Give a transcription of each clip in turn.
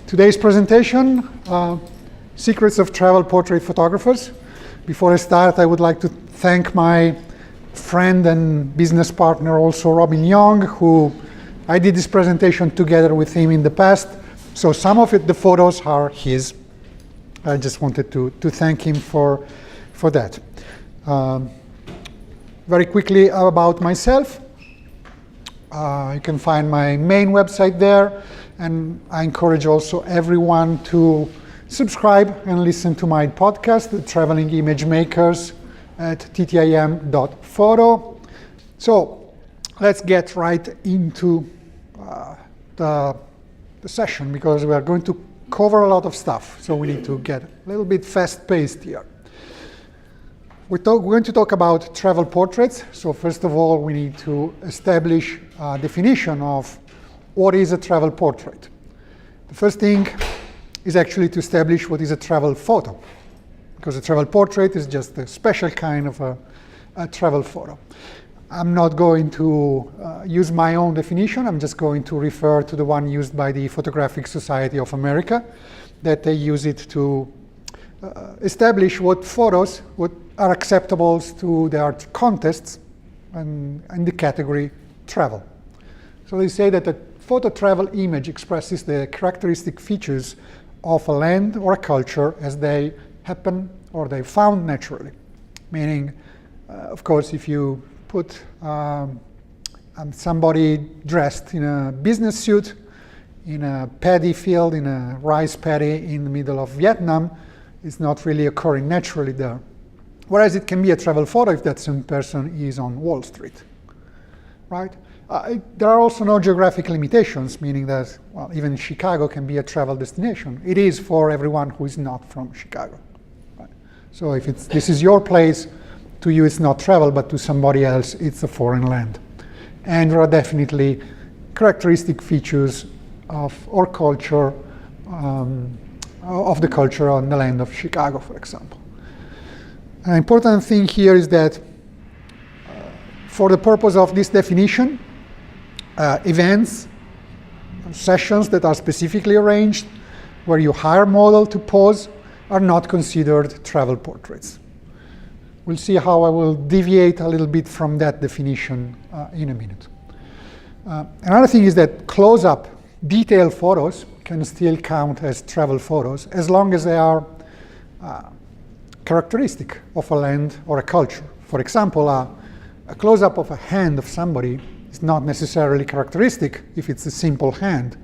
Today's presentation, Secrets of Travel Portrait Photographers. Before I start, I would like to thank my friend and business partner, also Robin Young, who I did this presentation together with him in the past. So some of the photos are his. I just wanted to thank him for that. Very quickly about myself. You can find my main website there, and I encourage also everyone to subscribe and listen to my podcast, The Traveling Image Makers, at ttim.photo. So let's get right into the session, because we are going to cover a lot of stuff, so we need to get a little bit fast-paced here. We're going to talk about travel portraits. So first of all, we need to establish a definition of what is a travel portrait. The first thing is actually to establish what is a travel photo, because a travel portrait is just a special kind of a travel photo. I'm not going to use my own definition. I'm just going to refer to the one used by the Photographic Society of America, that they use it to establish what photos are acceptable to their contests and the category travel. So they say that a photo travel image expresses the characteristic features of a land or a culture as they happen or they found naturally. Meaning, of course, if you put somebody dressed in a business suit in a paddy field, in a rice paddy in the middle of Vietnam, it's not really occurring naturally there. Whereas it can be a travel photo if that same person is on Wall Street, right? There are also no geographic limitations, meaning that, well, even Chicago can be a travel destination. It is for everyone who is not from Chicago. Right? So if this is your place, to you it's not travel, but to somebody else it's a foreign land. And there are definitely characteristic features of our culture, of the culture on the land of Chicago, for example. An important thing here is that for the purpose of this definition, events, sessions that are specifically arranged, where you hire a model to pose, are not considered travel portraits. We'll see how I will deviate a little bit from that definition in a minute. Another thing is that close-up, detailed photos can still count as travel photos as long as they are characteristic of a land or a culture. For example, a close-up of a hand of somebody is not necessarily characteristic if it's a simple hand.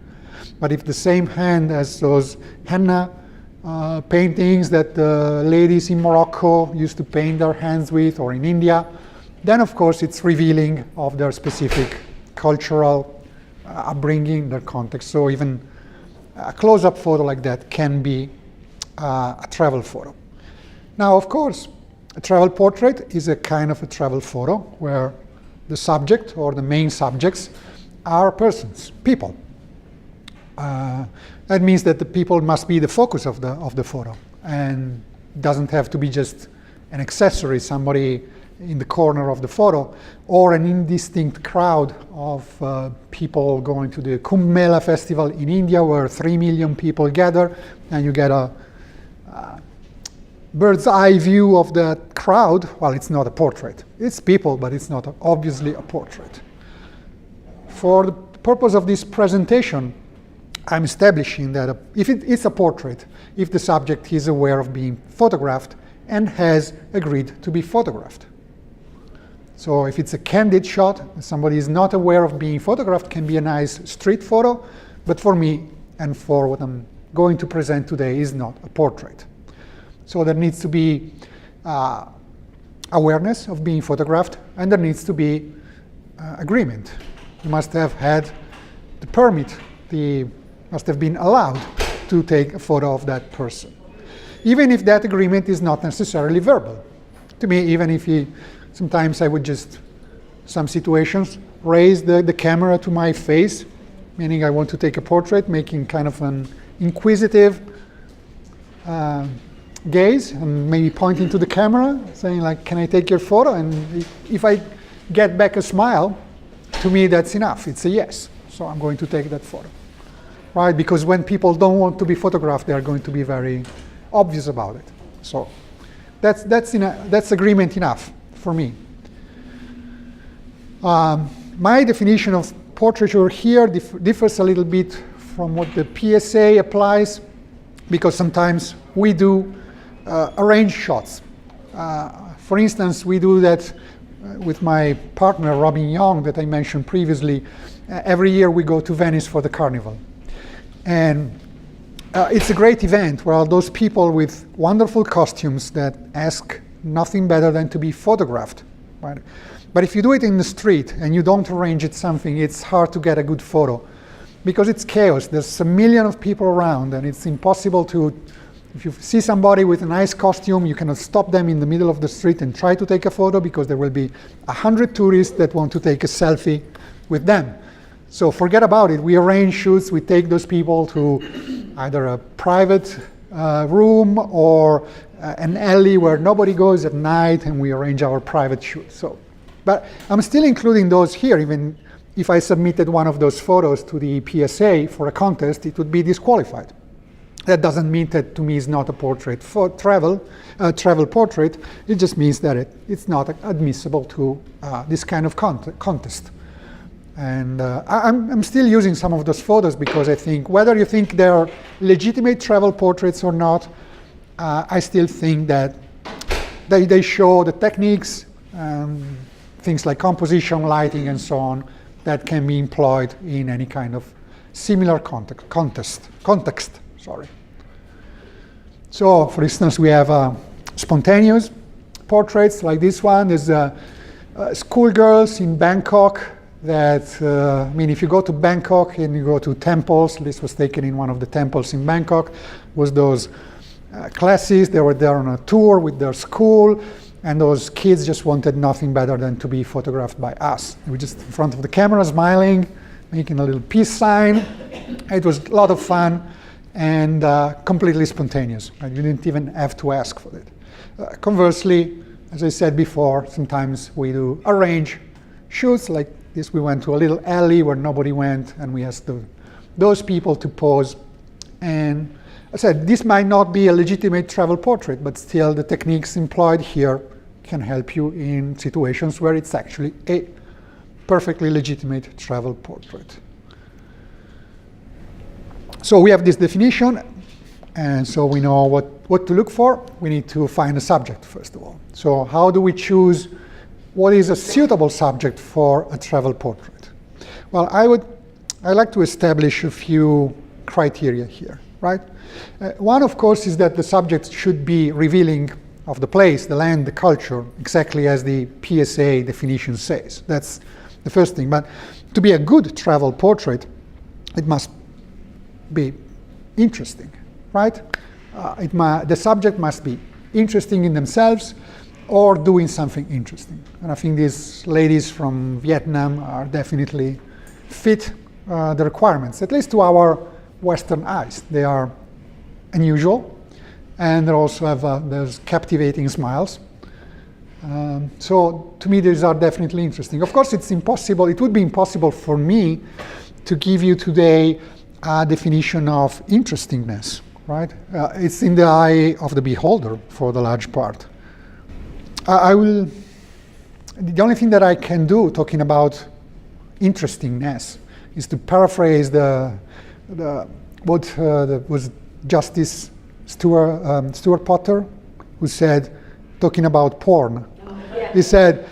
But if the same hand has those henna paintings that the ladies in Morocco used to paint their hands with, or in India, then of course it's revealing of their specific cultural upbringing, their context. So even a close-up photo like that can be a travel photo. Now, of course, a travel portrait is a kind of a travel photo where the subject or the main subjects are persons, people. That means that the people must be the focus of the photo, and doesn't have to be just an accessory, somebody in the corner of the photo, or an indistinct crowd of people going to the Kumbh Mela festival in India, where 3 million people gather, and you get a bird's eye view of that crowd. Well, it's not a portrait. It's people, but it's not obviously a portrait. For the purpose of this presentation, I'm establishing that if it's a portrait, if the subject is aware of being photographed and has agreed to be photographed. So if it's a candid shot, somebody is not aware of being photographed, can be a nice street photo, but for me and for what I'm going to present today is not a portrait. So there needs to be awareness of being photographed, and there needs to be agreement. You must have had the permit, must have been allowed to take a photo of that person. Even if that agreement is not necessarily verbal. To me, even if sometimes I would just, some situations, raise the camera to my face, meaning I want to take a portrait, making kind of an inquisitive gaze, and maybe pointing to the camera, saying like, can I take your photo? And if I get back a smile, to me that's enough, it's a yes. So I'm going to take that photo. right? Because when people don't want to be photographed, they are going to be very obvious about it. So that's agreement enough for me. My definition of portraiture here differs a little bit from what the PSA applies, because sometimes we do arrange shots. For instance, we do that with my partner, Robin Young, that I mentioned previously. Every year we go to Venice for the carnival. And it's a great event where all those people with wonderful costumes that ask nothing better than to be photographed. Right? But if you do it in the street and you don't arrange it something, it's hard to get a good photo because it's chaos. There's a million of people around and it's impossible to, if you see somebody with a nice costume, you cannot stop them in the middle of the street and try to take a photo because there will be 100 tourists that want to take a selfie with them. So forget about it. We arrange shoots. We take those people to either a private room or an alley where nobody goes at night, and we arrange our private shoot. So, but I'm still including those here. Even if I submitted one of those photos to the PSA for a contest, it would be disqualified. That doesn't mean that to me is not a portrait for travel portrait. It just means that it's not admissible to this kind of contest. And I'm still using some of those photos because I think whether you think they're legitimate travel portraits or not, I still think that they show the techniques, things like composition, lighting, and so on, that can be employed in any kind of similar context. Sorry. So, for instance, we have spontaneous portraits like this one. There's schoolgirls in Bangkok. That, I mean, if you go to Bangkok and you go to temples, this was taken in one of the temples in Bangkok, was those classes, they were there on a tour with their school, and those kids just wanted nothing better than to be photographed by us. We were just in front of the camera, smiling, making a little peace sign. It was a lot of fun and completely spontaneous. Right? You didn't even have to ask for it. Conversely, as I said before, sometimes we do arrange shoots like this. We went to a little alley where nobody went, and we asked those people to pose. And I said, this might not be a legitimate travel portrait, but still the techniques employed here can help you in situations where it's actually a perfectly legitimate travel portrait. So we have this definition, and so we know what to look for. We need to find a subject, first of all. So how do we choose what is a suitable subject for a travel portrait? Well, I like to establish a few criteria here, right? One, of course, is that the subject should be revealing of the place, the land, the culture, exactly as the PSA definition says. That's the first thing. But to be a good travel portrait, it must be interesting, right? The subject must be interesting in themselves, or doing something interesting. And I think these ladies from Vietnam are definitely fit the requirements, at least to our Western eyes. They are unusual, and they also have those captivating smiles. So to me, these are definitely interesting. Of course, it would be impossible for me to give you today a definition of interestingness, right? It's in the eye of the beholder for the large part. The only thing that I can do talking about interestingness is to paraphrase what was Justice Stuart Potter, who said, talking about porn, he said,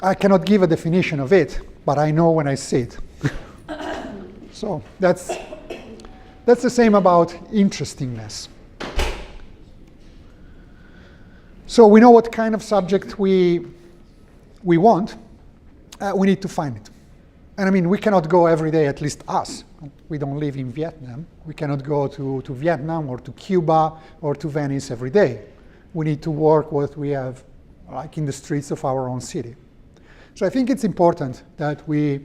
I cannot give a definition of it, but I know when I see it. So that's the same about interestingness. So we know what kind of subject we want. We need to find it. And I mean, we cannot go every day, at least us. We don't live in Vietnam. We cannot go to Vietnam or to Cuba or to Venice every day. We need to work what we have, like in the streets of our own city. So I think it's important that we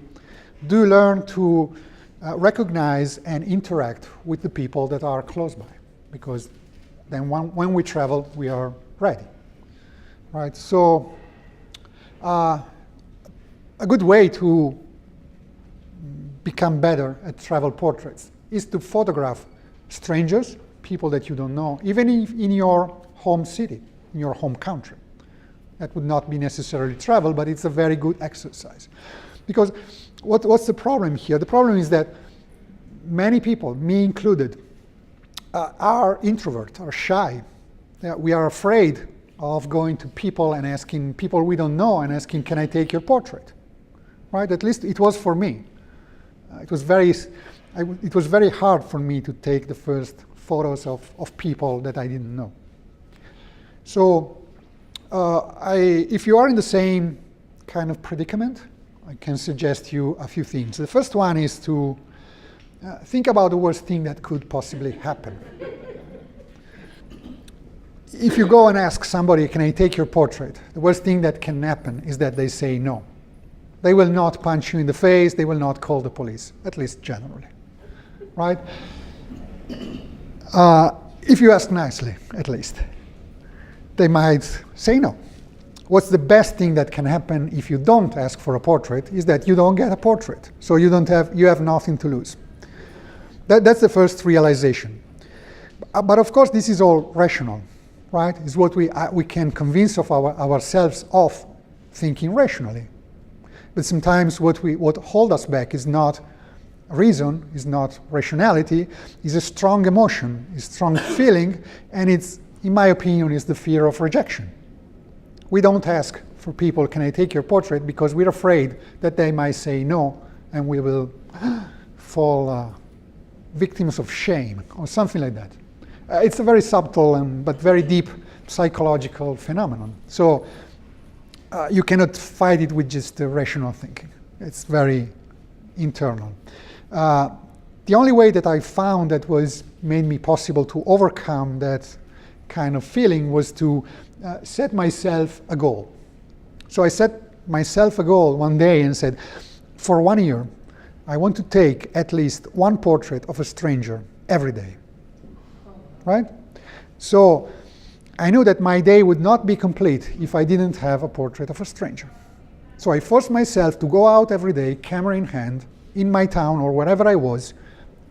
do learn to recognize and interact with the people that are close by, because then when we travel, we are ready. Right, so a good way to become better at travel portraits is to photograph strangers, people that you don't know, even if in your home city, in your home country. That would not be necessarily travel, but it's a very good exercise. Because what's the problem here? The problem is that many people, me included, are introverts, are shy. We are afraid of going to people and asking people we don't know and asking, can I take your portrait? Right? At least it was for me. It was very hard for me to take the first photos of people that I didn't know. So if you are in the same kind of predicament, I can suggest you a few things. The first one is to think about the worst thing that could possibly happen. If you go and ask somebody, can I take your portrait? The worst thing that can happen is that they say no. They will not punch you in the face, they will not call the police, at least generally, right? If you ask nicely, at least, they might say no. What's the best thing that can happen if you don't ask for a portrait is that you don't get a portrait. So you have nothing to lose. That's the first realization. But of course, this is all rational, right? It's what we can convince of ourselves of thinking rationally. But sometimes what holds us back is not reason, is not rationality, is a strong emotion, is strong feeling, and it's, in my opinion, is the fear of rejection. We don't ask for people, can I take your portrait, because we're afraid that they might say no, and we will fall victims of shame, or something like that. It's a very subtle but very deep psychological phenomenon. So you cannot fight it with just rational thinking. It's very internal. The only way that I found that made me possible to overcome that kind of feeling was to set myself a goal. So I set myself a goal one day and said, for 1 year, I want to take at least one portrait of a stranger every day, right? So I knew that my day would not be complete if I didn't have a portrait of a stranger. So I forced myself to go out every day, camera in hand, in my town or wherever I was,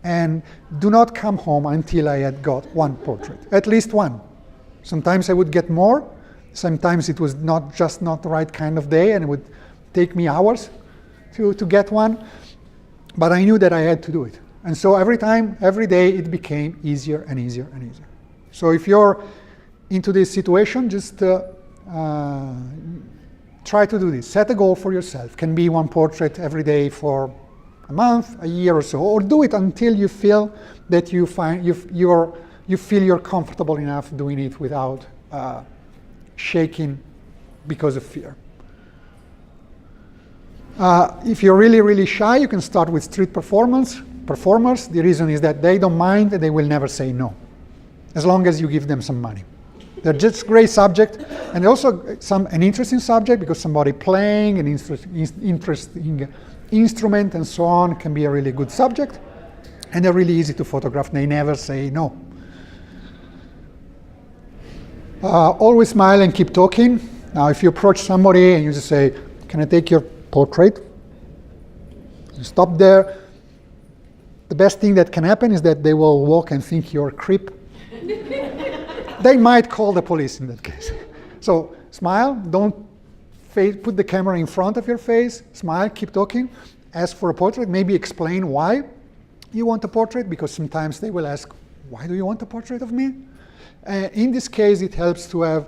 and do not come home until I had got one portrait, at least one. Sometimes I would get more, sometimes it was just not the right kind of day and it would take me hours to get one, but I knew that I had to do it. And so every day it became easier and easier and easier. So if you're into this situation, just try to do this. Set a goal for yourself. Can be one portrait every day for a month, a year or so, or do it until you feel that you feel you're comfortable enough doing it without shaking because of fear. If you're really, really shy, you can start with street performers. The reason is that they don't mind and they will never say no, as long as you give them some money. They're just great subject, and also an interesting subject, because somebody playing an interesting instrument and so on can be a really good subject, and they're really easy to photograph. They never say no. Always smile and keep talking. Now, if you approach somebody and you just say, can I take your portrait? You stop there. The best thing that can happen is that they will walk and think you're a creep. They might call the police in that case. So smile, don't put the camera in front of your face, smile, keep talking, ask for a portrait, maybe explain why you want a portrait, because sometimes they will ask, why do you want a portrait of me? In this case, it helps to have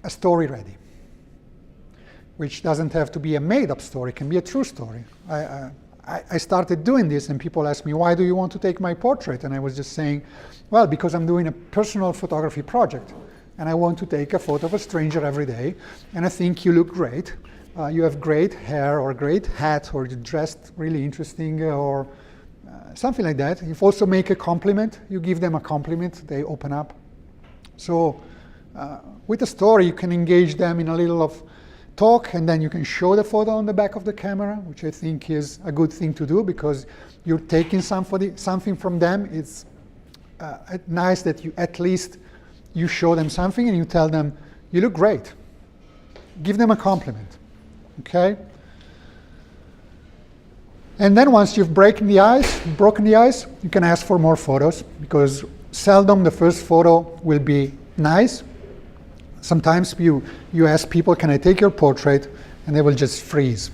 a story ready, which doesn't have to be a made-up story, it can be a true story. I started doing this and people asked me, why do you want to take my portrait? And I was just saying, well, because I'm doing a personal photography project and I want to take a photo of a stranger every day, and I think you look great. You have great hair or a great hat, or you're dressed really interesting, or something like that. You also make a compliment. You give them a compliment, they open up. So with a story, you can engage them in a little of talk, and then you can show the photo on the back of the camera, which I think is a good thing to do, because you're taking something from them. It's nice that you show them something and you tell them, you look great. Give them a compliment, okay? And then once you've broken the ice, you can ask for more photos, because seldom the first photo will be nice. Sometimes you ask people, can I take your portrait? And they will just freeze.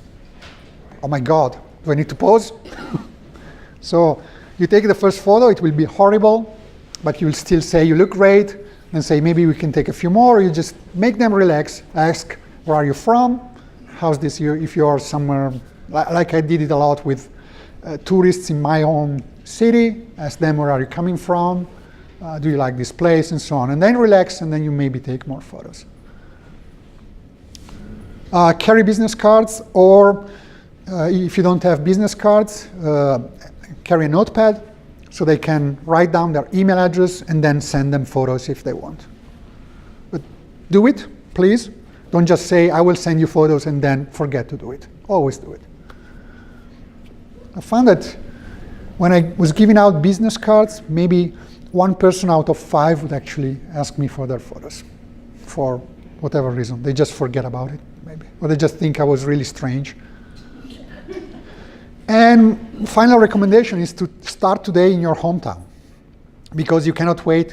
Oh my God, do I need to pose? So you take the first photo, it will be horrible, but you'll still say you look great, and say maybe we can take a few more. You just make them relax, ask, where are you from? How's this year? If you are somewhere, like I did it a lot with tourists in my own city, ask them where are you coming from, do you like this place, and so on. And then relax, and then you maybe take more photos. Carry business cards, or if you don't have business cards, carry a notepad so they can write down their email address and then send them photos if they want. But do it, please. Don't just say, I will send you photos and then forget to do it. Always do it. I found that when I was giving out business cards, maybe 1 person out of 5 would actually ask me for their photos for whatever reason. They just forget about it, maybe. Or they just think I was really strange. And final recommendation is to start today in your hometown, because you cannot wait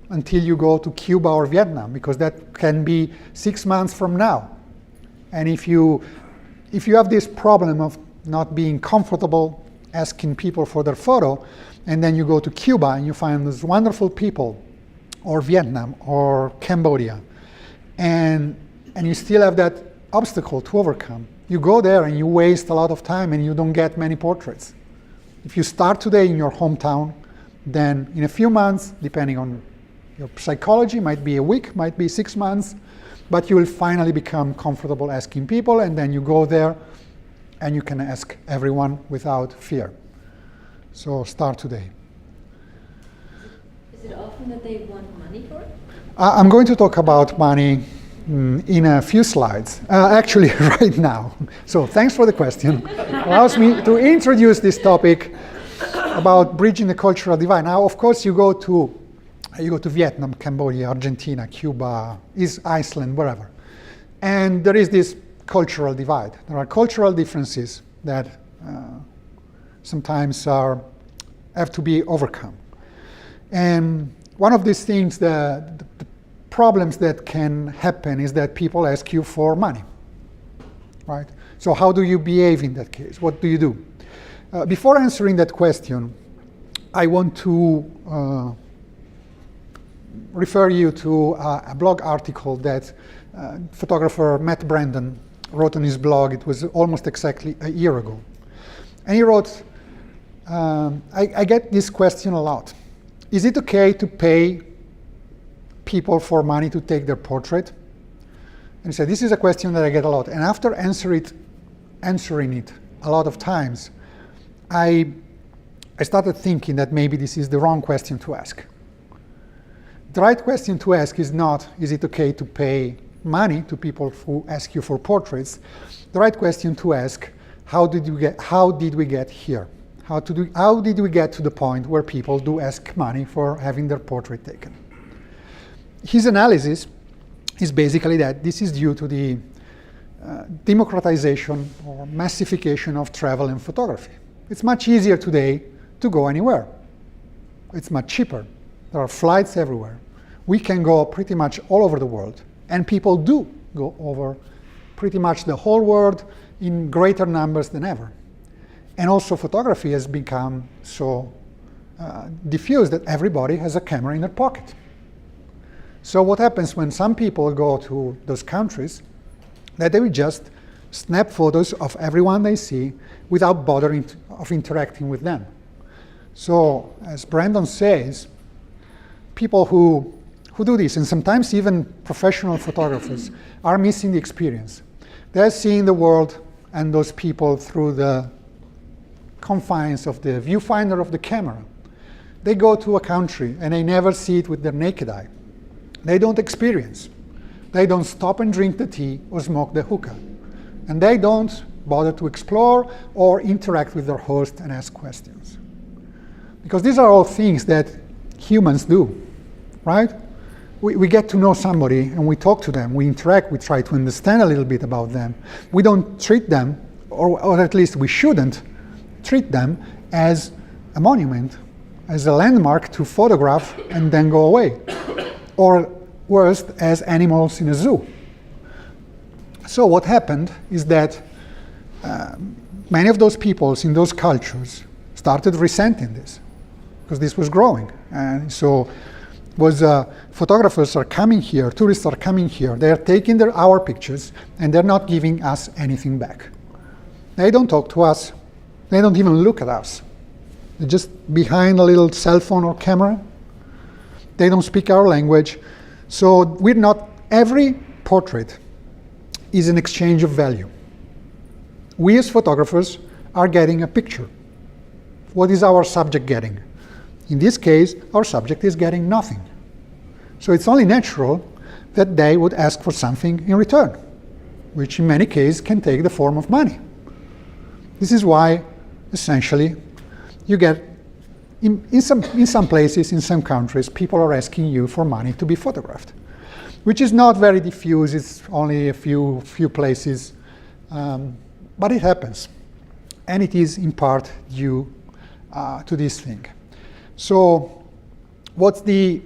until you go to Cuba or Vietnam, because that can be 6 months from now. And if you have this problem of not being comfortable asking people for their photo, and then you go to Cuba and you find those wonderful people, or Vietnam or Cambodia, and you still have that obstacle to overcome, you go there and you waste a lot of time and you don't get many portraits. If you start today in your hometown, then in a few months, depending on your psychology, might be a week, might be 6 months, but you will finally become comfortable asking people, and then you go there and you can ask everyone without fear. So start today. Is it often that they want money for it? I'm going to talk about money in a few slides, actually right now. So thanks for the question. Allows me to introduce this topic about bridging the cultural divide. Now, of course, you go to Vietnam, Cambodia, Argentina, Cuba, Iceland, wherever. And there is this cultural divide. There are cultural differences that sometimes have to be overcome. And one of these things, the problems that can happen is that people ask you for money, right? So how do you behave in that case? What do you do? Before answering that question, I want to refer you to a blog article that photographer Matt Brandon wrote on his blog. It was almost exactly a year ago. And he wrote, I get this question a lot. Is it okay to pay people for money to take their portrait? And he said, this is a question that I get a lot. And after answering it a lot of times, I started thinking that maybe this is the wrong question to ask. The right question to ask is not, is it okay to pay money to people who ask you for portraits? The right question to ask, how did we get here? How did we get to the point where people do ask money for having their portrait taken? His analysis is basically that this is due to the democratization or massification of travel and photography. It's much easier today to go anywhere. It's much cheaper. There are flights everywhere. We can go pretty much all over the world, and people do go over pretty much the whole world in greater numbers than ever. And also photography has become so diffused that everybody has a camera in their pocket. So what happens when some people go to those countries, that they will just snap photos of everyone they see without bothering of interacting with them. So as Brandon says, people who do this, and sometimes even professional photographers, are missing the experience. They're seeing the world and those people through the confines of the viewfinder of the camera. They go to a country and they never see it with their naked eye. They don't experience. They don't stop and drink the tea or smoke the hookah. And they don't bother to explore or interact with their host and ask questions. Because these are all things that humans do, right? We get to know somebody and we talk to them, we interact, we try to understand a little bit about them. We don't treat them, or at least we shouldn't, treat them as a monument, as a landmark to photograph and then go away. Or worst, as animals in a zoo. So what happened is that many of those peoples in those cultures started resenting this, because this was growing. And so photographers are coming here, tourists are coming here, they're taking our pictures, and they're not giving us anything back. They don't talk to us, they don't even look at us. They're just behind a little cell phone or camera. They don't speak our language. So we're not, every portrait is an exchange of value. We as photographers are getting a picture. What is our subject getting? In this case, our subject is getting nothing. So it's only natural that they would ask for something in return, which in many cases can take the form of money. This is why, essentially, you get, in some places, in some countries, people are asking you for money to be photographed, which is not very diffuse, it's only a few places, but it happens. And it is in part due to this thing. So what's the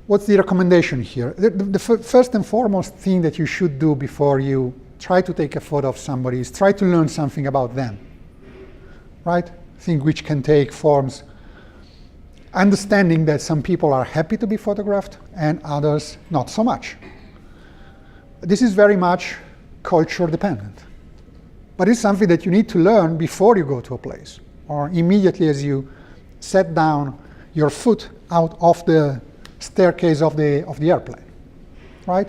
recommendation here? The first and foremost thing that you should do before you try to take a photo of somebody is try to learn something about them, right? Thing which can take forms, understanding that some people are happy to be photographed and others not so much. This is very much culture dependent, but it's something that you need to learn before you go to a place, or immediately as you set down your foot out of the staircase of the airplane, right?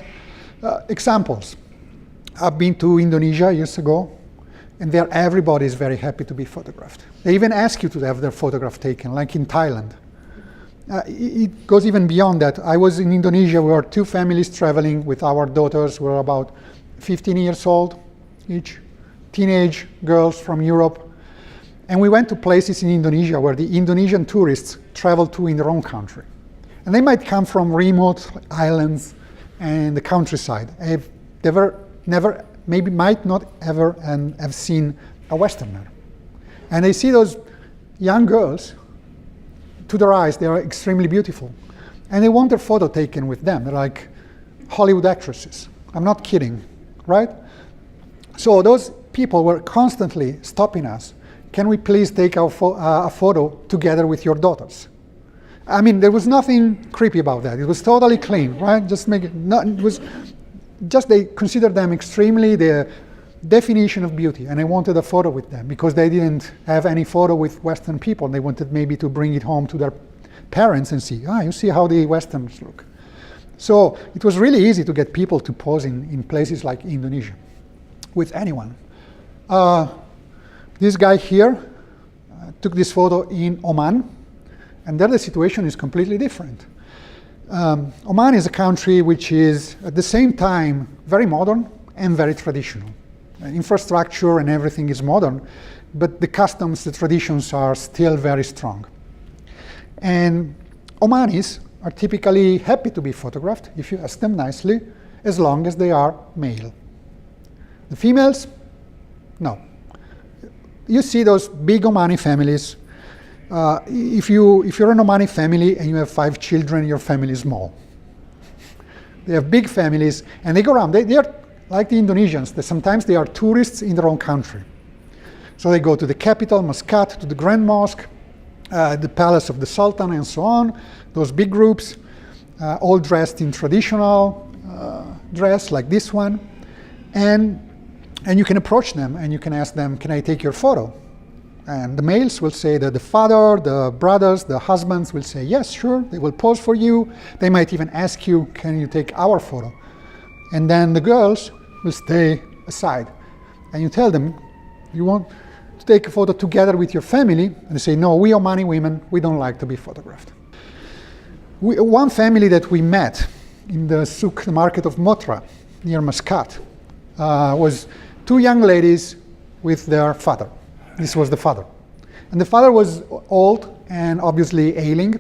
Examples. I've been to Indonesia years ago, and there everybody is very happy to be photographed. They even ask you to have their photograph taken, like in Thailand. It goes even beyond that. I was in Indonesia, we were two families traveling with our daughters, who were about 15 years old each, teenage girls from Europe. And we went to places in Indonesia where the Indonesian tourists travel to in their own country. And they might come from remote islands and the countryside. They were never, maybe might not ever have seen a Westerner. And they see those young girls, to their eyes, they are extremely beautiful. And they want their photo taken with them. They're like Hollywood actresses. I'm not kidding, right? So those people were constantly stopping us. Can we please take a photo together with your daughters? I mean, there was nothing creepy about that. It was totally clean, right? Just make it, not, it was just they considered them extremely the definition of beauty, and I wanted a photo with them because they didn't have any photo with Western people. They wanted maybe to bring it home to their parents and see, you see how the Westerns look. So it was really easy to get people to pose in places like Indonesia with anyone. This guy here took this photo in Oman, and there the situation is completely different. Oman is a country which is at the same time very modern and very traditional. Infrastructure and everything is modern, but the customs, the traditions are still very strong. And Omanis are typically happy to be photographed, if you ask them nicely, as long as they are male. The females, no. You see those big Omani families. If you're an Omani family and you have 5 children, your family is small. They have big families, and they go around. They are like the Indonesians. Sometimes they are tourists in their own country. So they go to the capital, Muscat, to the Grand Mosque, the palace of the Sultan, and so on. Those big groups, all dressed in traditional dress, like this one. And you can approach them and you can ask them, can I take your photo? And the males will say that the father, the brothers, the husbands will say, yes, sure, they will pose for you. They might even ask you, can you take our photo? And then the girls will stay aside. And you tell them, you want to take a photo together with your family? And they say, no, we Omani women, we don't like to be photographed. One family that we met in the souk, the market of Motra, near Muscat, was 2 young ladies with their father. This was the father. And the father was old and obviously ailing.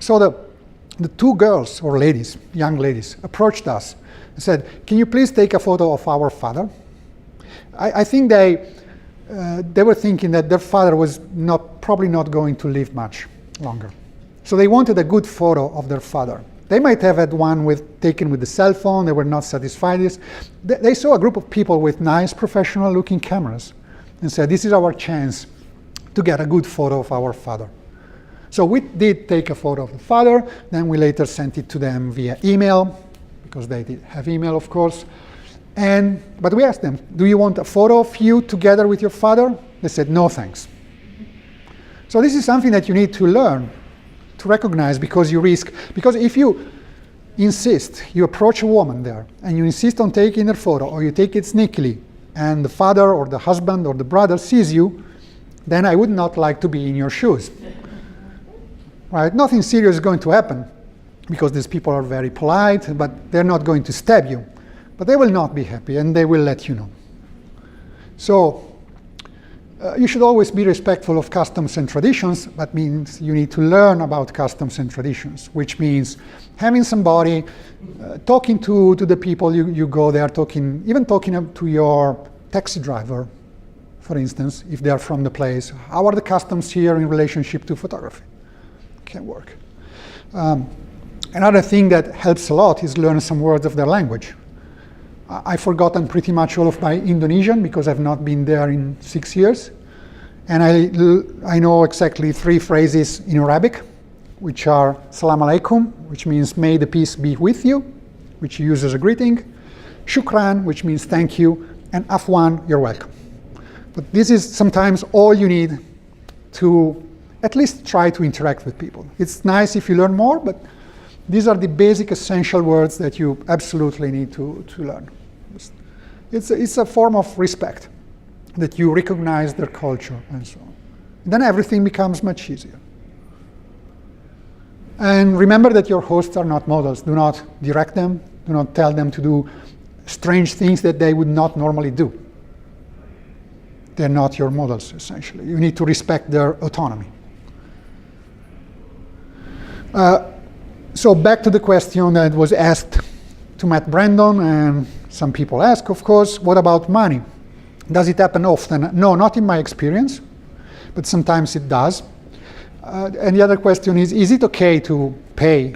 So the 2 girls, or ladies, young ladies, approached us and said, can you please take a photo of our father? I think they they were thinking that their father was probably not going to live much longer. So they wanted a good photo of their father. They might have had one taken with the cell phone. They were not satisfied with this. They saw a group of people with nice professional-looking cameras and said, this is our chance to get a good photo of our father. So we did take a photo of the father. Then we later sent it to them via email, because they did have email, of course. But we asked them, do you want a photo of you together with your father? They said, no, thanks. So this is something that you need to learn, to recognize, because if you insist, you approach a woman there, and you insist on taking her photo, or you take it sneakily, and the father or the husband or the brother sees you, then I would not like to be in your shoes. Right? Nothing serious is going to happen, because these people are very polite, but they're not going to stab you. But they will not be happy, and they will let you know. So you should always be respectful of customs and traditions. That means you need to learn about customs and traditions, which means having somebody, talking to the people you go there, even talking to your taxi driver, for instance, if they're from the place. How are the customs here in relationship to photography? Can work. Another thing that helps a lot is learn some words of their language. I've forgotten pretty much all of my Indonesian because I've not been there in 6 years. And I know exactly 3 phrases in Arabic, which are Salam alaikum, which means may the peace be with you, which you use as a greeting, Shukran, which means thank you, and Afwan, you're welcome. But this is sometimes all you need to at least try to interact with people. It's nice if you learn more, but these are the basic essential words that you absolutely need to learn. It's a form of respect, that you recognize their culture and so on. Then everything becomes much easier. And remember that your hosts are not models. Do not direct them. Do not tell them to do strange things that they would not normally do. They're not your models, essentially. You need to respect their autonomy. So back to the question that was asked to Matt Brandon, and some people ask, of course, what about money? Does it happen often? No, not in my experience, but sometimes it does. And the other question is it okay to pay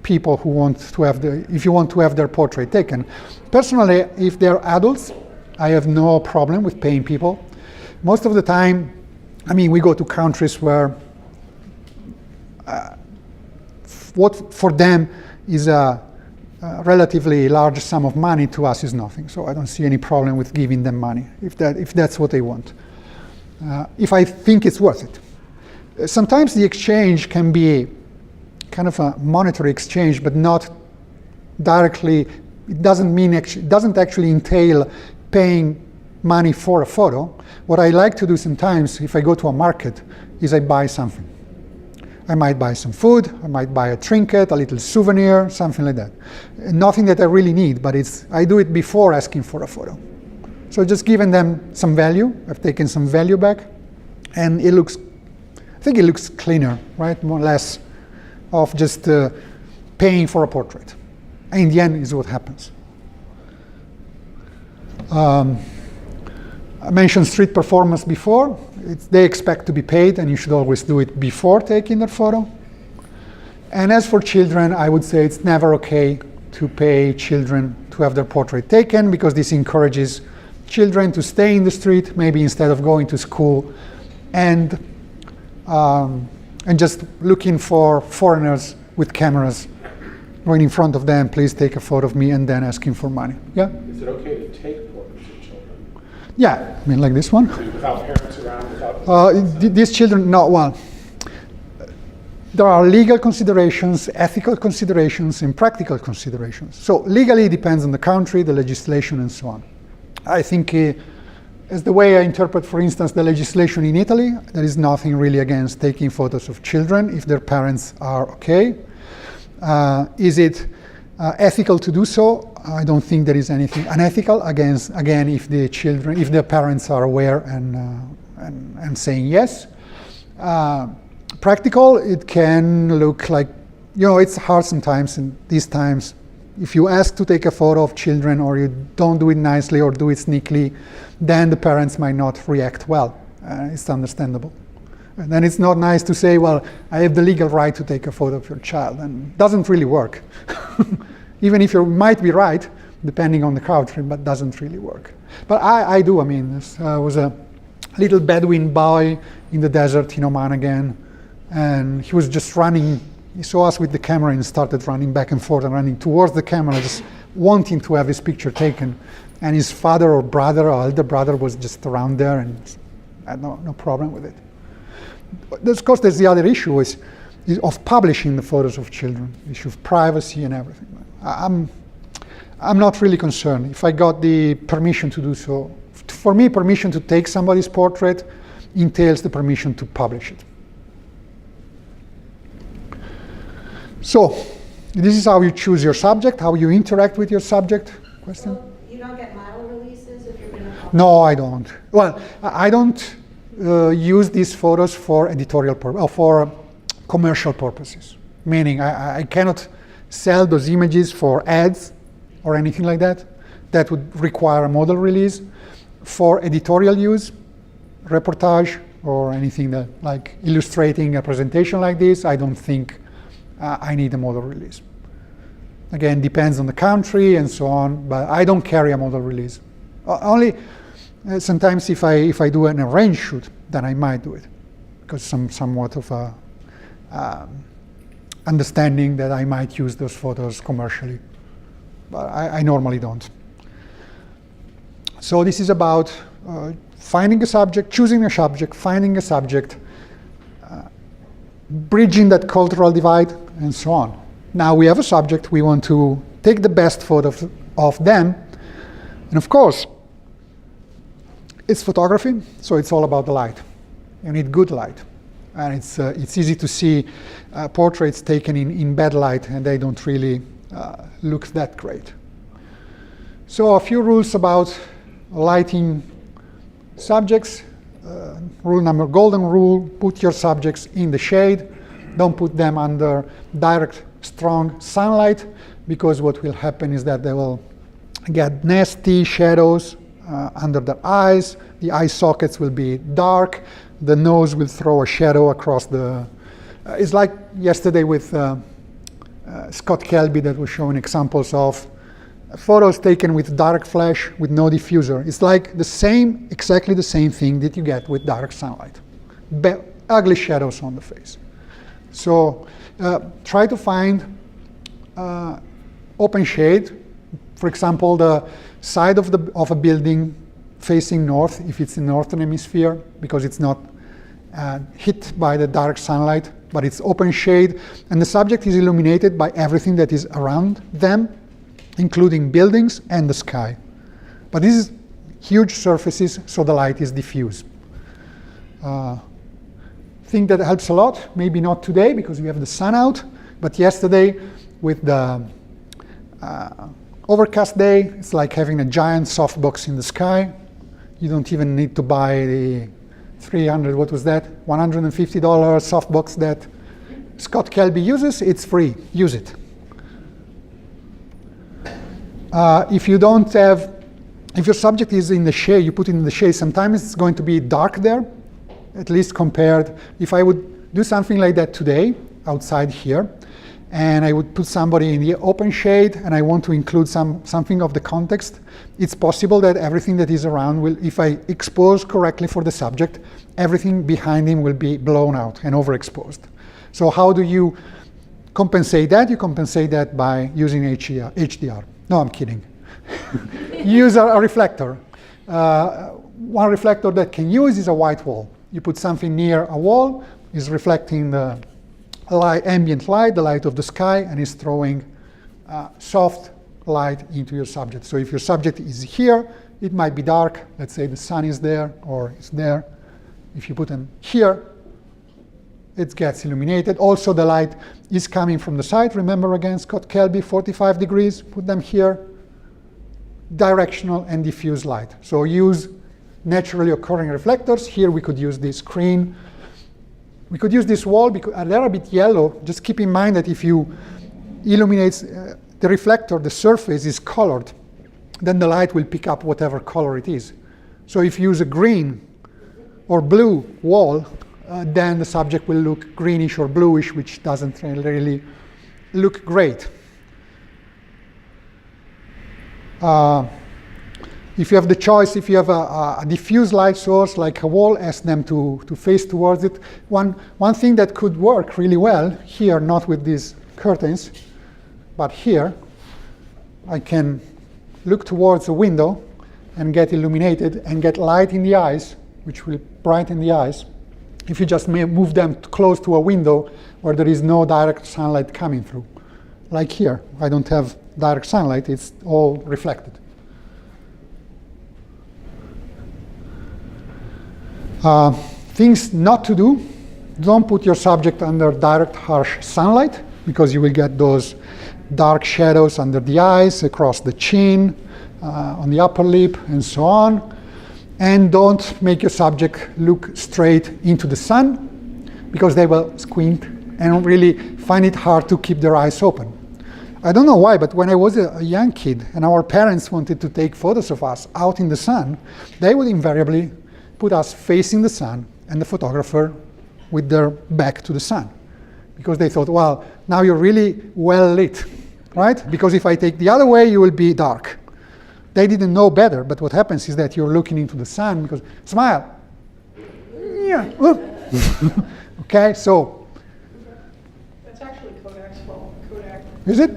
people who want to have if you want to have their portrait taken? Personally, if they're adults, I have no problem with paying people. Most of the time, we go to countries where what for them is a relatively large sum of money, to us is nothing. So I don't see any problem with giving them money if that's what they want. If I think it's worth it. Sometimes the exchange can be kind of a monetary exchange, but not directly. It doesn't actually entail paying money for a photo. What I like to do sometimes, if I go to a market, is I buy something. I might buy some food, I might buy a trinket, a little souvenir, something like that. Nothing that I really need, but I do it before asking for a photo. So just giving them some value. I've taken some value back, and I think it looks cleaner, right? More or less of just paying for a portrait. And in the end is what happens. I mentioned street performers before. They expect to be paid, and you should always do it before taking their photo. And as for children, I would say it's never okay to pay children to have their portrait taken, because this encourages children to stay in the street, maybe instead of going to school, and just looking for foreigners with cameras going in front of them, please take a photo of me, and then asking for money. Yeah? Is it okay to take portraits of children? Yeah, like this one. Without parents around, without... These children, no, well, there are legal considerations, ethical considerations, and practical considerations. So legally it depends on the country, the legislation, and so on. I think as the way I interpret, for instance, the legislation in Italy, there is nothing really against taking photos of children if their parents are okay. Is it ethical to do so? I don't think there is anything unethical. Again, if the parents are aware and saying yes. Practical, it can look like, it's hard sometimes in these times. if you ask to take a photo of children or you don't do it nicely or do it sneakily, then the parents might not react well. It's understandable. And then it's not nice to say, well, I have the legal right to take a photo of your child, and it doesn't really work. Even if you might be right, depending on the country, but doesn't really work. But I do, I mean, there was a little Bedouin boy in the desert in Oman again, and he was just running. He saw us with the camera and started running back and forth and running towards the camera, just wanting to have his picture taken. And his father or brother or elder brother was just around there and had no problem with it. But of course, there's the other issue is of publishing the photos of children, issue of privacy and everything. I'm not really concerned. If I got the permission to do so, for me, permission to take somebody's portrait entails the permission to publish it. So, this is how you choose your subject, how you interact with your subject. Question? So you don't get model releases if you're going to... No, I don't. Well, I don't use these photos for editorial purpose, or for commercial purposes. Meaning, I cannot sell those images for ads or anything like that. That would require a model release. For editorial use, reportage, or anything that, like illustrating a presentation like this, I don't think I need a model release. Again, depends on the country and so on, but I don't carry a model release. Only sometimes if I do an arranged shoot, then I might do it, because somewhat of a understanding that I might use those photos commercially, but I normally don't. So this is about finding a subject, choosing a subject, finding a subject, bridging that cultural divide, and so on. Now we have a subject, we want to take the best photo of them, and of course, it's photography, so it's all about the light. You need good light, and it's easy to see portraits taken in bad light, and they don't really look that great. So a few rules about lighting subjects. Golden rule, put your subjects in the shade. Don't put them under direct, strong sunlight, because what will happen is that they will get nasty shadows under their eyes. The eye sockets will be dark. The nose will throw a shadow across the... it's like yesterday with Scott Kelby that was showing examples of photos taken with dark flash with no diffuser. It's like exactly the same thing that you get with direct sunlight. Ugly shadows on the face. So try to find open shade. For example, the side of a building facing north, if it's in the northern hemisphere, because it's not hit by the direct sunlight, but it's open shade, and the subject is illuminated by everything that is around them, including buildings and the sky. But this is huge surfaces, so the light is diffuse. Think that helps a lot. Maybe not today because we have the sun out, but yesterday with the overcast day, it's like having a giant softbox in the sky. You don't even need to buy the $150 softbox that Scott Kelby uses. It's free. Use it. If your subject is in the shade, you put it in the shade, sometimes it's going to be dark there, at least compared. If I would do something like that today, outside here, and I would put somebody in the open shade, and I want to include something of the context, it's possible that everything that is around will, if I expose correctly for the subject, everything behind him will be blown out and overexposed. So how do you compensate that? You compensate that by using HDR. No, I'm kidding. Use a reflector. One reflector that can use is a white wall. You put something near a wall, is reflecting the ambient light, the light of the sky, and is throwing soft light into your subject. So if your subject is here, it might be dark. Let's say the sun is there or it's there. If you put them here, it gets illuminated. Also, the light is coming from the side. Remember again, Scott Kelby, 45 degrees. Put them here. Directional and diffuse light. So use naturally occurring reflectors. Here we could use this screen. We could use this wall because they're a bit yellow. Just keep in mind that if you illuminate the reflector, the surface, is colored, then the light will pick up whatever color it is. So if you use a green or blue wall, then the subject will look greenish or bluish, which doesn't really look great. If you have the choice, if you have a diffuse light source like a wall, ask them to face towards it. One thing that could work really well here, not with these curtains, but here, I can look towards a window and get illuminated and get light in the eyes, which will brighten the eyes. If you just move them close to a window where there is no direct sunlight coming through. Like here, I don't have direct sunlight, it's all reflected. Things not to do: don't put your subject under direct harsh sunlight, because you will get those dark shadows under the eyes, across the chin, on the upper lip, and so on. And don't make your subject look straight into the sun, because they will squint and really find it hard to keep their eyes open. I don't know why, but when I was a young kid and our parents wanted to take photos of us out in the sun, they would invariably put us facing the sun and the photographer with their back to the sun, because they thought, well, now you're really well lit, right? Because if I take the other way, you will be dark. They didn't know better, but what happens is that you're looking into the sun, because, smile. Yeah. Okay, so. That's actually Kodak's fault. Kodak. Is it?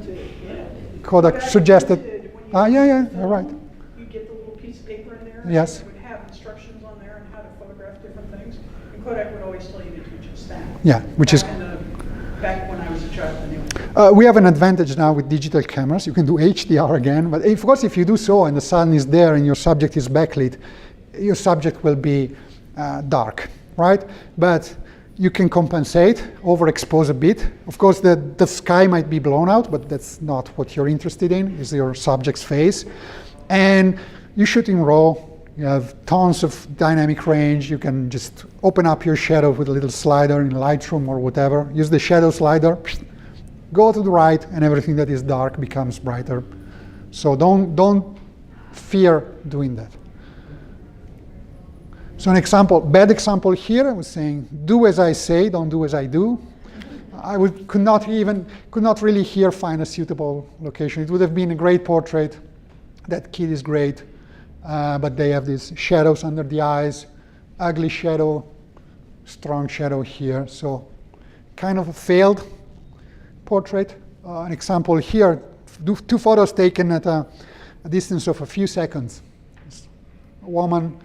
Yeah. Kodak suggested. Yeah, you're right. You get the little piece of paper in there. Yes. It would have instructions on there on how to photograph different things. And Kodak would always tell you to do just that. Yeah, which is. Back when I was a child, I knew. We have an advantage now with digital cameras. You can do HDR again, but of course, if you do so and the sun is there and your subject is backlit, your subject will be dark, right? But you can compensate, overexpose a bit. Of course, the sky might be blown out, but that's not what you're interested in, is your subject's face. And you shoot in RAW. You have tons of dynamic range. You can just open up your shadow with a little slider in Lightroom or whatever. Use the shadow slider, go to the right, and everything that is dark becomes brighter. So don't fear doing that. So an example, bad example here, I was saying, do as I say, don't do as I do. I could not really here find a suitable location. It would have been a great portrait. That kid is great. But they have these shadows under the eyes, ugly shadow, strong shadow here. So kind of a failed portrait. An example here, two photos taken at a distance of a few seconds. A woman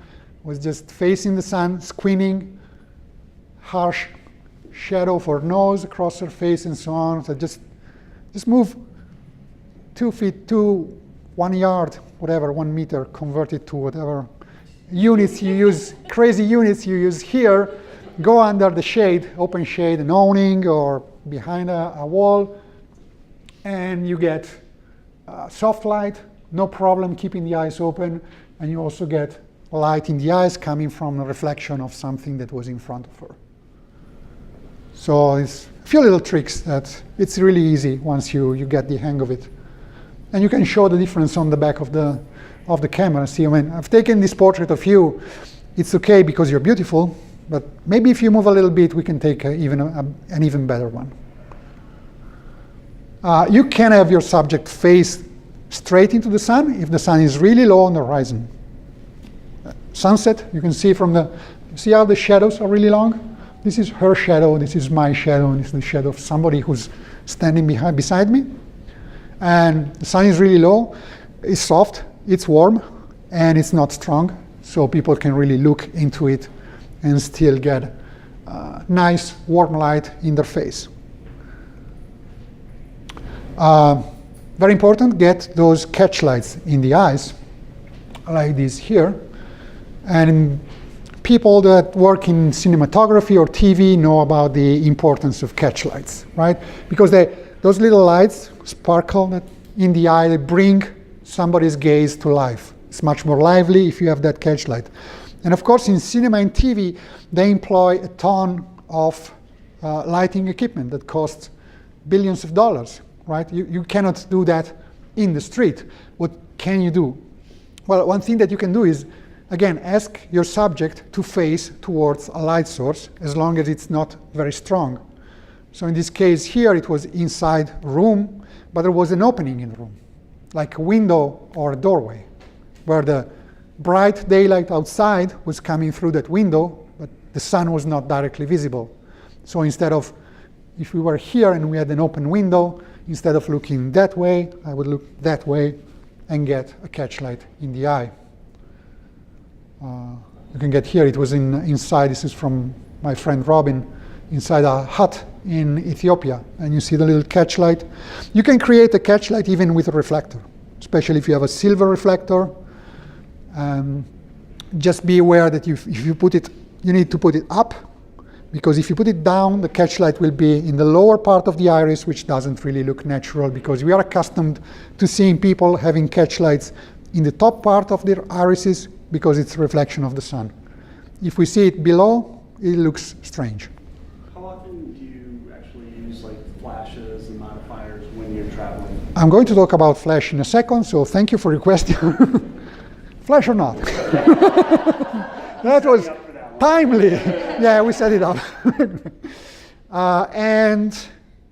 was just facing the sun, squinting, harsh shadow for nose across her face and so on. So just move 2 feet to 1 yard, whatever, 1 meter, convert it to whatever units you use, crazy units you use here, go under the shade, open shade, an awning or behind a wall, and you get soft light, no problem keeping the eyes open, and you also get light in the eyes coming from a reflection of something that was in front of her. So it's a few little tricks that it's really easy once you get the hang of it. And you can show the difference on the back of the camera. See, I mean, I've taken this portrait of you. It's okay because you're beautiful, but maybe if you move a little bit, we can take an even better one. You can have your subject face straight into the sun if the sun is really low on the horizon. Sunset, you can see see how the shadows are really long? This is her shadow, this is my shadow, and this is the shadow of somebody who's standing beside me. And the sun is really low, it's soft, it's warm, and it's not strong, so people can really look into it and still get nice warm light in their face. Very important, get those catch lights in the eyes, like this here. And people that work in cinematography or TV know about the importance of catch lights, right? Because those little lights sparkle in the eye, they bring somebody's gaze to life. It's much more lively if you have that catch light. And of course, in cinema and TV, they employ a ton of lighting equipment that costs billions of dollars. right? You cannot do that in the street. What can you do? Well, one thing that you can do is, again, ask your subject to face towards a light source as long as it's not very strong. So in this case here, it was inside a room, but there was an opening in the room, like a window or a doorway, where the bright daylight outside was coming through that window, but the sun was not directly visible. So instead of, if we were here and we had an open window, instead of looking that way, I would look that way and get a catchlight in the eye. You can get here, it was inside, this is from my friend Robin, inside a hut in Ethiopia, and you see the little catchlight. You can create a catchlight even with a reflector, especially if you have a silver reflector. Just be aware that if you put it, you need to put it up, because if you put it down, the catchlight will be in the lower part of the iris, which doesn't really look natural, because we are accustomed to seeing people having catchlights in the top part of their irises, because it's a reflection of the sun. If we see it below, it looks strange. How often do you actually use like flashes and modifiers when you're traveling? I'm going to talk about flash in a second, so thank you for your question. Flash or not? That was timely. Yeah, we set it up. And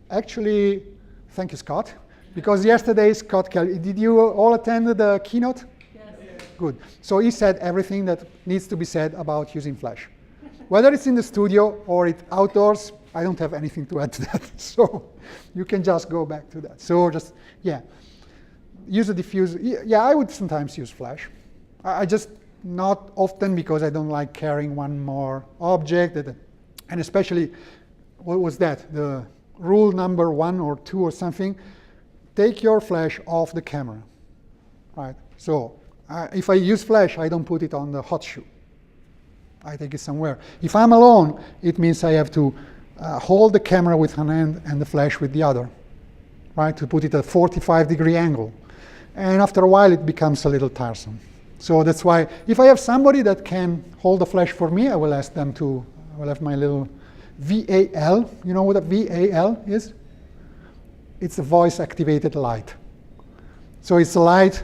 actually, thank you, Scott, because yesterday Scott Kelly, did you all attend the keynote? Yes. Good. So he said everything that needs to be said about using flash. Whether it's in the studio or it's outdoors, I don't have anything to add to that. So you can just go back to that. So just, yeah, use a diffuser. Yeah, I would sometimes use flash. I just not often, because I don't like carrying one more object. And especially, what was that? The rule number 1 or 2 or something. Take your flash off the camera, right? So if I use flash, I don't put it on the hot shoe. I take it somewhere. If I'm alone, it means I have to hold the camera with one hand and the flash with the other, right? To put it at a 45-degree angle. And after a while, it becomes a little tiresome. So that's why, if I have somebody that can hold the flash for me, I will ask them to, I will have my little VAL. You know what a VAL is? It's a voice-activated light. So it's a light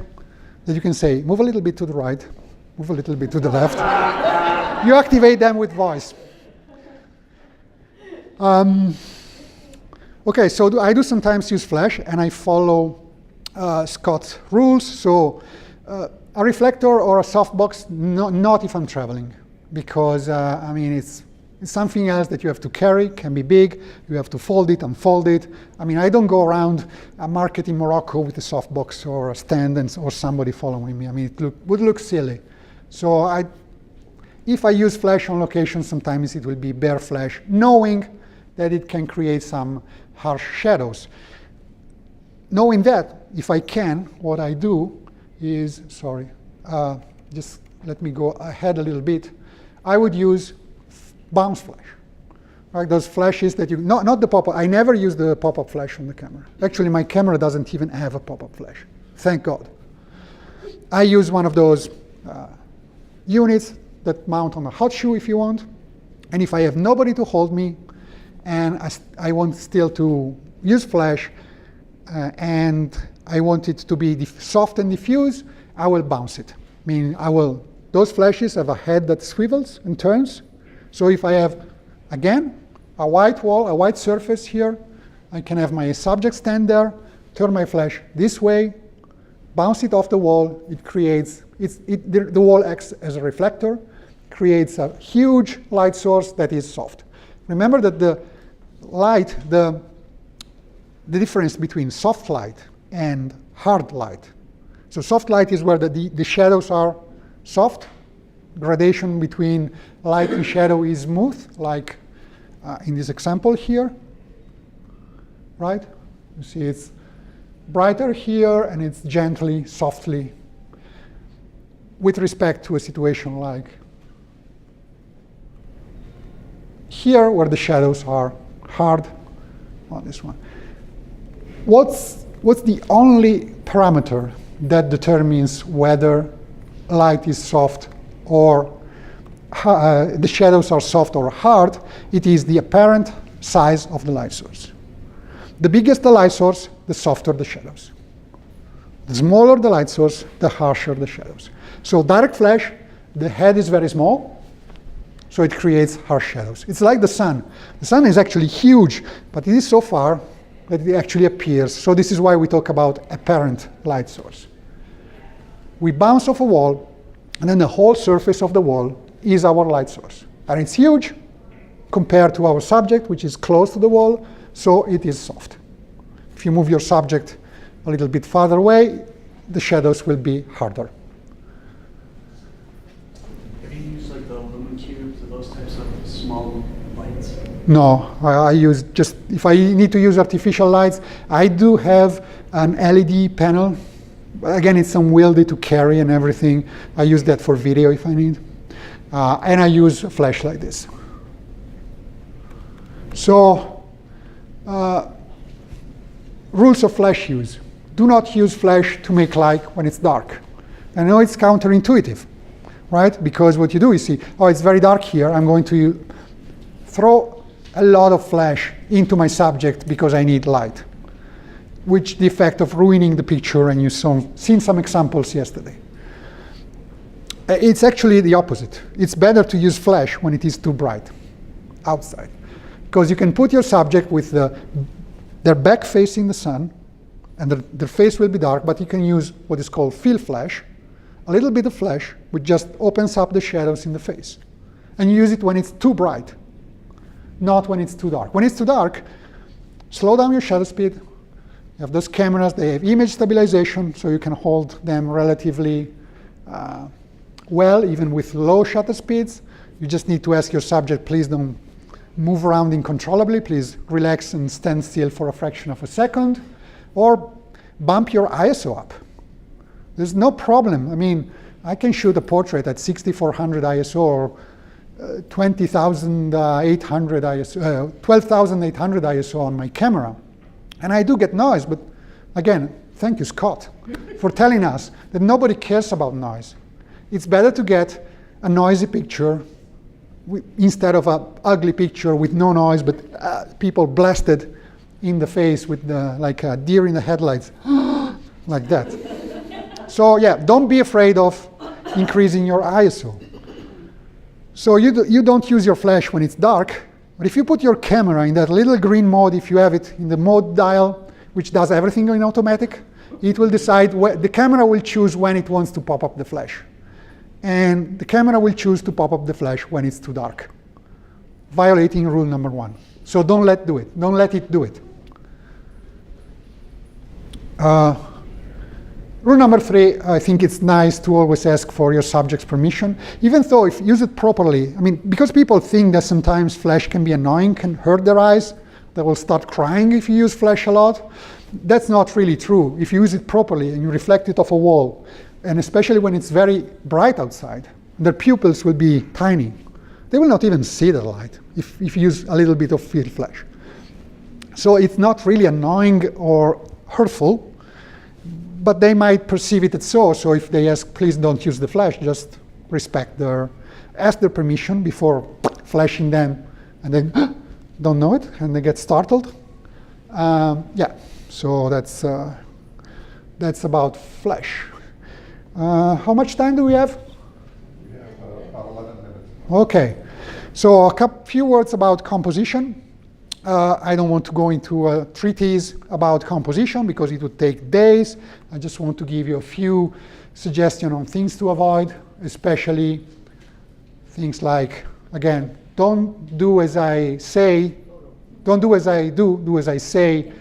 that you can say, move a little bit to the right, move a little bit to the left. You activate them with voice. Okay, so I do sometimes use flash, and I follow Scott's rules. So a reflector or a softbox, not if I'm traveling, because I mean it's something else that you have to carry, can be big, you have to fold it, unfold it. I mean, I don't go around a market in Morocco with a softbox or a stand or somebody following me. I mean, it would look silly. So if I use flash on location, sometimes it will be bare flash, knowing that it can create some harsh shadows. Knowing that, if I can, what I do is, sorry, just let me go ahead a little bit. I would use bounce flash, right? Those flashes that you, not the pop-up. I never use the pop-up flash on the camera. Actually, my camera doesn't even have a pop-up flash. Thank God. I use one of those units that mount on a hot shoe if you want. And if I have nobody to hold me, and I want still to use flash, and I want it to be soft and diffuse, I will bounce it. I mean, those flashes have a head that swivels and turns. So if I have, again, a white wall, a white surface here, I can have my subject stand there, turn my flash this way, bounce it off the wall. It creates, the wall acts as a reflector, creates a huge light source that is soft. Remember that the light, the difference between soft light and hard light. So soft light is where the shadows are soft. Gradation between light and shadow is smooth, like in this example here, right? You see it's brighter here, and it's gently, softly, with respect to a situation like here, where the shadows are hard on this one. What's the only parameter that determines whether light is soft or the shadows are soft or hard? It is the apparent size of the light source. the bigger the light source, the softer the shadows. The smaller the light source, the harsher the shadows. So direct flash, the head is very small, so it creates harsh shadows. It's like the sun. The sun is actually huge, but it is so far that it actually appears. So this is why we talk about apparent light source. We bounce off a wall, and then the whole surface of the wall is our light source. And it's huge compared to our subject, which is close to the wall, so it is soft. If you move your subject a little bit farther away, the shadows will be harder. Have you used like the lumen cubes or those types of small lights? No, I use just, if I need to use artificial lights, I do have an LED panel. Again, it's unwieldy to carry and everything. I use that for video if I need. And I use a flash like this. So, rules of flash use. Do not use flash to make light when it's dark. I know it's counterintuitive, right? Because what you do is see, oh, it's very dark here. I'm going to throw a lot of flash into my subject because I need light, which the effect of ruining the picture, and you've seen some examples yesterday. It's actually the opposite. It's better to use flash when it is too bright outside, because you can put your subject with their back facing the sun, and their face will be dark, but you can use what is called field flash, a little bit of flash, which just opens up the shadows in the face. And you use it when it's too bright, not when it's too dark. When it's too dark, slow down your shutter speed. You have those cameras, they have image stabilization, so you can hold them relatively well, even with low shutter speeds. You just need to ask your subject, please don't move around uncontrollably, please relax and stand still for a fraction of a second, or bump your ISO up. There's no problem. I mean, I can shoot a portrait at 6400 ISO or 20,800 ISO, 12,800 ISO on my camera. And I do get noise, but again, thank you, Scott, for telling us that nobody cares about noise. It's better to get a noisy picture instead of an ugly picture with no noise, but people blasted in the face with like a deer in the headlights, like that. So yeah, don't be afraid of increasing your ISO. So you don't use your flash when it's dark, but if you put your camera in that little green mode, if you have it in the mode dial, which does everything in automatic, it will decide, the camera will choose when it wants to pop up the flash. And the camera will choose to pop up the flash when it's too dark, violating rule number 1. So don't let it do it. Rule number 3, I think it's nice to always ask for your subject's permission, even though if you use it properly. I mean, because people think that sometimes flash can be annoying, can hurt their eyes, they will start crying if you use flash a lot. That's not really true. If you use it properly and you reflect it off a wall, and especially when it's very bright outside, their pupils will be tiny. They will not even see the light if you use a little bit of field flash. So it's not really annoying or hurtful, but they might perceive it as so. So if they ask, please don't use the flash, just ask their permission before flashing them, and then don't know it, and they get startled. Yeah, so that's about flash. How much time do we have? We have about 11 minutes. Okay, so a few words about composition. I don't want to go into a treatise about composition because it would take days. I just want to give you a few suggestions on things to avoid, especially things like, again, don't do as I say, don't do as I do as I say.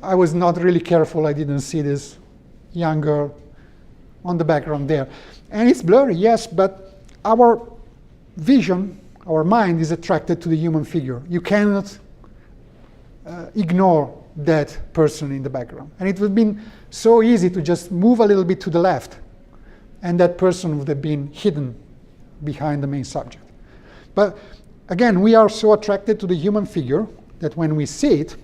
I was not really careful, I didn't see this young girl on the background there. And it's blurry, yes, but our vision, our mind is attracted to the human figure. You cannot ignore that person in the background. And it would have been so easy to just move a little bit to the left, and that person would have been hidden behind the main subject. But again, we are so attracted to the human figure that when we see it,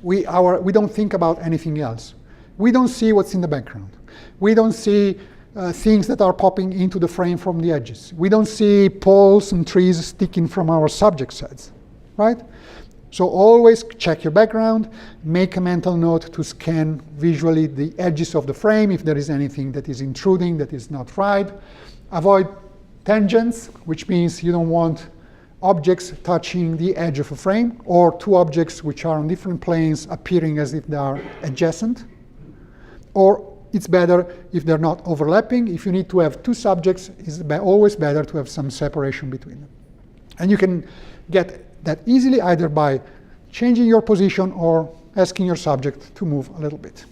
we don't think about anything else. We don't see what's in the background. We don't see things that are popping into the frame from the edges. We don't see poles and trees sticking from our subject sides, right? So always check your background, make a mental note to scan visually the edges of the frame if there is anything that is intruding, that is not right. Avoid tangents, which means you don't want objects touching the edge of a frame, or two objects which are on different planes appearing as if they are adjacent. Or it's better if they're not overlapping. If you need to have two subjects, it's always better to have some separation between them. And you can get that easily either by changing your position or asking your subject to move a little bit.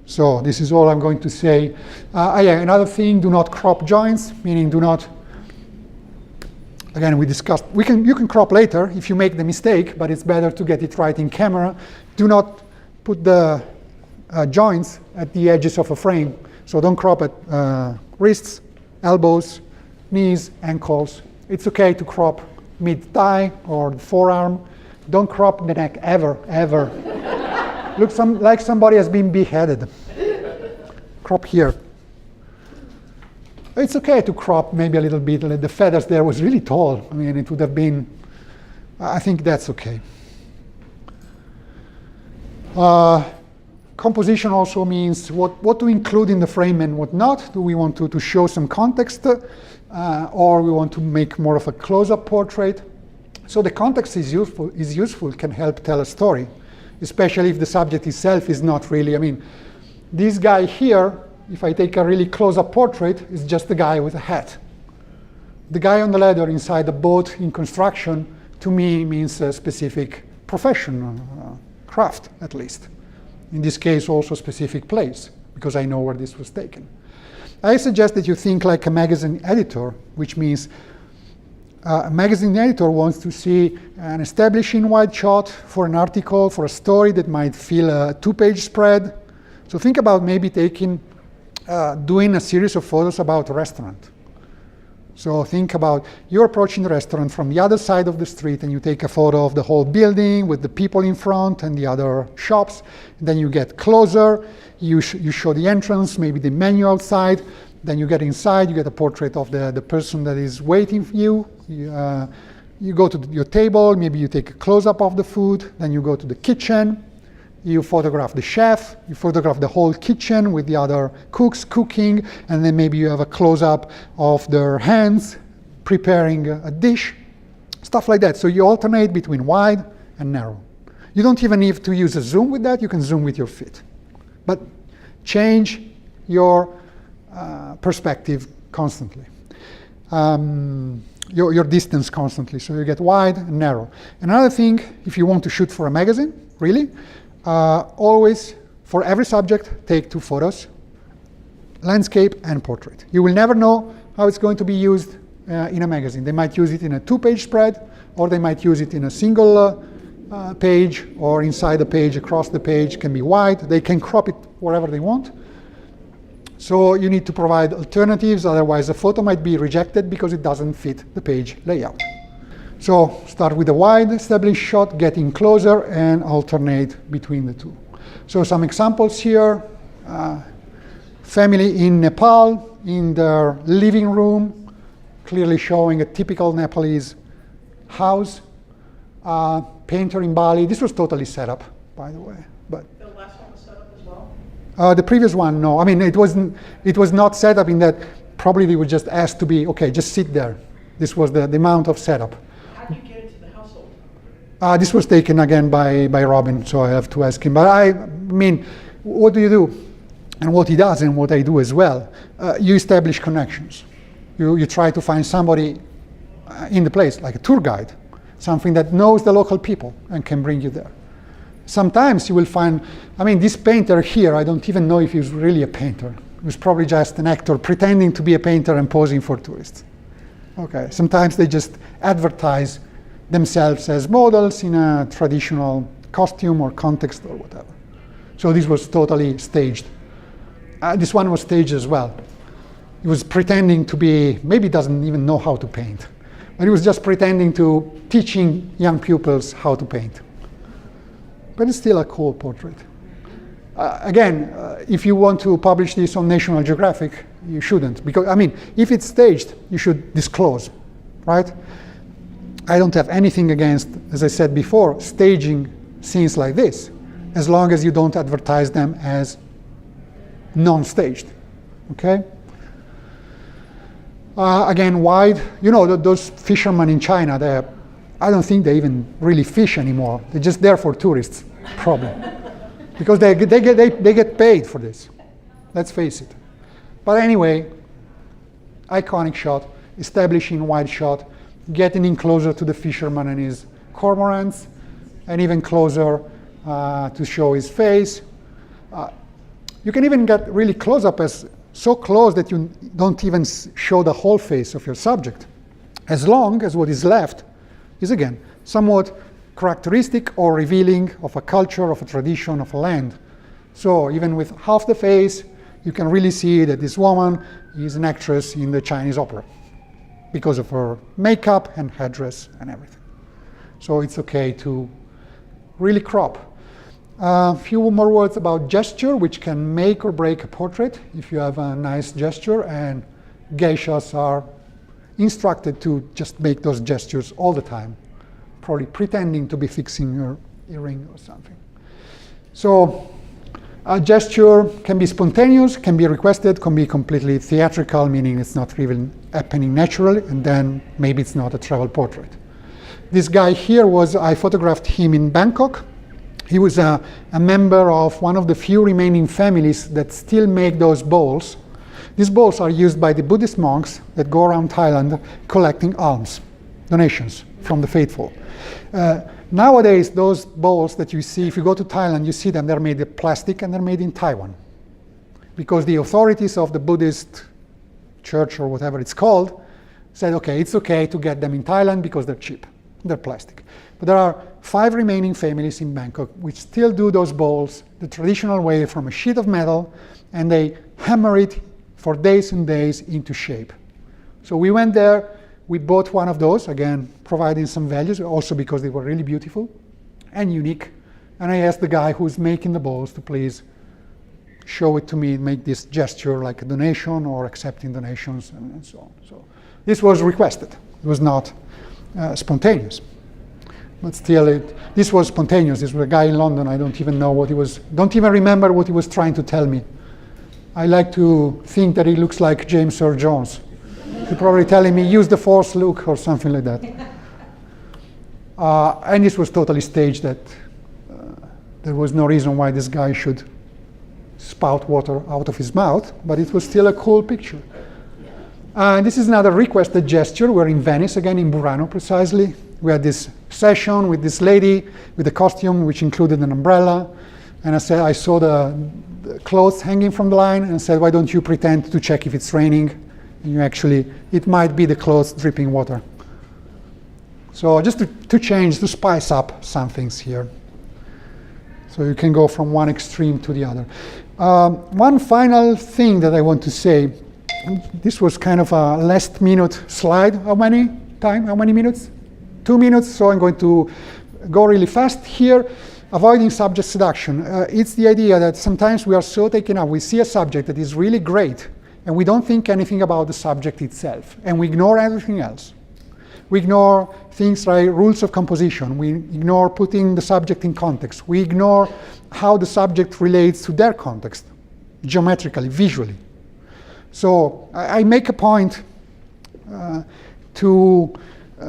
So this is all I'm going to say. Yeah, another thing, do not crop joints, meaning do not, again, we discussed, you can crop later if you make the mistake, but it's better to get it right in camera. Do not put the joints at the edges of a frame. So don't crop at wrists, elbows, knees, ankles. It's okay to crop mid-thigh or the forearm. Don't crop the neck ever, ever. Looks like somebody has been beheaded. Crop here. It's okay to crop maybe a little bit. The feathers there was really tall. I mean, it would have been, I think that's okay. Composition also means what to include in the frame and what not. Do we want to show some context? Or we want to make more of a close-up portrait. So the context is useful, can help tell a story, especially if the subject itself is not really, I mean, this guy here, if I take a really close-up portrait, is just the guy with a hat. The guy on the ladder inside the boat in construction, to me, means a specific profession, craft at least. In this case, also specific place, because I know where this was taken. I suggest that you think like a magazine editor, which means a magazine editor wants to see an establishing wide shot for an article, for a story that might fill a 2-page spread. So think about maybe doing a series of photos about a restaurant. So think about you're approaching the restaurant from the other side of the street and you take a photo of the whole building with the people in front and the other shops. And then you get closer, you show the entrance, maybe the menu outside. Then you get inside, you get a portrait of the person that is waiting for you. You go to your table, maybe you take a close-up of the food. Then you go to the kitchen. You photograph the chef, you photograph the whole kitchen with the other cooks cooking, and then maybe you have a close-up of their hands preparing a dish, stuff like that. So you alternate between wide and narrow. You don't even need to use a zoom with that, you can zoom with your feet. But change your perspective constantly, your distance constantly, so you get wide and narrow. Another thing, if you want to shoot for a magazine, really, always, for every subject, take 2 photos, landscape and portrait. You will never know how it's going to be used in a magazine. They might use it in a 2-page spread, or they might use it in a single page, or inside the page, across the page, can be wide. They can crop it wherever they want. So you need to provide alternatives, otherwise the photo might be rejected because it doesn't fit the page layout. So start with a wide established shot, getting closer, and alternate between the two. So some examples here. Family in Nepal, in their living room, clearly showing a typical Nepalese house. Painter in Bali. This was totally set up, by the way. But The last one was set up as well? the previous one, no. I mean, it was not set up in that probably they were just asked to be, okay, just sit there. This was the amount of setup. How do you get into the household? This was taken again by Robin, so I have to ask him. But I mean, what do you do? And what he does and what I do as well, you establish connections. You try to find somebody in the place, like a tour guide, something that knows the local people and can bring you there. Sometimes you will find, I mean, this painter here, I don't even know if he was really a painter. He was probably just an actor pretending to be a painter and posing for tourists. Okay, sometimes they just advertise themselves as models in a traditional costume or context or whatever. So this was totally staged. This one was staged as well. He was pretending to be, maybe doesn't even know how to paint, but he was just pretending to teaching young pupils how to paint. But it's still a cool portrait. Again, if you want to publish this on National Geographic, you shouldn't, because, I mean, if it's staged, you should disclose, right? I don't have anything against, as I said before, staging scenes like this, as long as you don't advertise them as non-staged, okay? Again, wide, you know, those fishermen in China, I don't think they even really fish anymore. They're just there for tourists, probably. Because they get paid for this, let's face it. But anyway, iconic shot, establishing wide shot, getting in closer to the fisherman and his cormorants, and even closer to show his face. You can even get really close up, as so close that you don't even show the whole face of your subject, as long as what is left is, again, somewhat characteristic or revealing of a culture, of a tradition, of a land. So even with half the face, you can really see that this woman is an actress in the Chinese opera because of her makeup and headdress and everything. So it's okay to really crop. A few more words about gesture, which can make or break a portrait if you have a nice gesture, and geishas are instructed to just make those gestures all the time, probably pretending to be fixing your earring or something. So a gesture can be spontaneous, can be requested, can be completely theatrical, meaning it's not even happening naturally, and then maybe it's not a travel portrait. This guy here I photographed him in Bangkok. He was a member of one of the few remaining families that still make those bowls. These bowls are used by the Buddhist monks that go around Thailand collecting alms, donations from the faithful. Nowadays, those bowls that you see, if you go to Thailand, you see them, they're made of plastic and they're made in Taiwan. Because the authorities of the Buddhist church, or whatever it's called, said, okay, it's okay to get them in Thailand because they're cheap, they're plastic. But there are 5 remaining families in Bangkok which still do those bowls the traditional way, from a sheet of metal, and they hammer it for days and days into shape. So we went there, we bought one of those, again, providing some values, also because they were really beautiful and unique. And I asked the guy who's making the bowls to please show it to me, make this gesture like a donation or accepting donations and so on. So this was requested. It was not spontaneous. But still, this was spontaneous. This was a guy in London. I don't even know what he was, don't even remember what he was trying to tell me. I like to think that he looks like James Earl Jones. He's probably telling me, use the force, Luke, or something like that. And this was totally staged, that there was no reason why this guy should spout water out of his mouth, but it was still a cool picture. This is another requested gesture. We're in Venice, again, in Murano, precisely. We had this session with this lady with a costume which included an umbrella. And I saw the clothes hanging from the line, and said, why don't you pretend to check if it's raining? And you actually, it might be the clothes dripping water. So just to change, to spice up some things here. So you can go from one extreme to the other. One final thing that I want to say, this was kind of a last minute slide. How many minutes? 2 minutes, so I'm going to go really fast here. Avoiding subject seduction. It's the idea that sometimes we are so taken up, we see a subject that is really great, and we don't think anything about the subject itself, and we ignore everything else. We ignore things like rules of composition. We ignore putting the subject in context. We ignore how the subject relates to their context, geometrically, visually. So I make a point to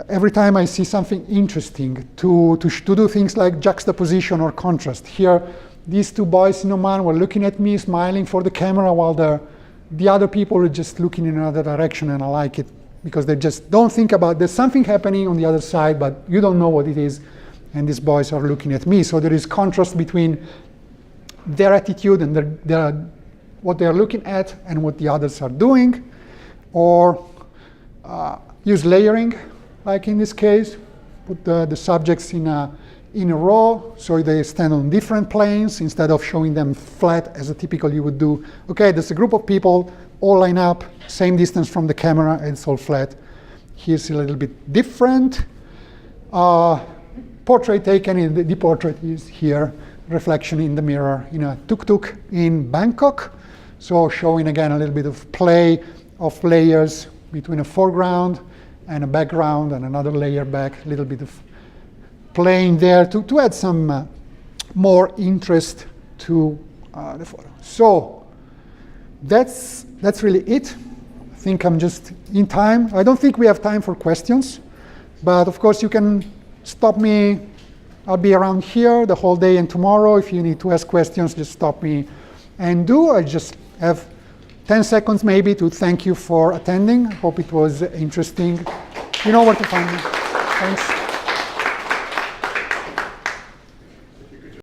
every time I see something interesting, to do things like juxtaposition or contrast. Here, these 2 boys in Oman were looking at me, smiling for the camera, while the other people are just looking in another direction, and I like it because they just don't think about, there's something happening on the other side, but you don't know what it is, and these boys are looking at me. So there is contrast between their attitude and what they're looking at and what the others are doing, or use layering. Like in this case, put the subjects in a row, so they stand on different planes instead of showing them flat as a typical you would do. Okay, there's a group of people all line up, same distance from the camera, and it's all flat. Here's a little bit different. Portrait taken in the portrait is here, reflection in the mirror in a tuk-tuk in Bangkok. So showing again a little bit of play of layers between a foreground and a background and another layer back, a little bit of playing there to add some more interest to the photo. So that's really it. I think I'm just in time. I don't think we have time for questions, but of course you can stop me. I'll be around here the whole day and tomorrow. If you need to ask questions, just stop me and do. I just have 10 seconds maybe to thank you for attending. Hope it was interesting. You know where to find me. Thanks.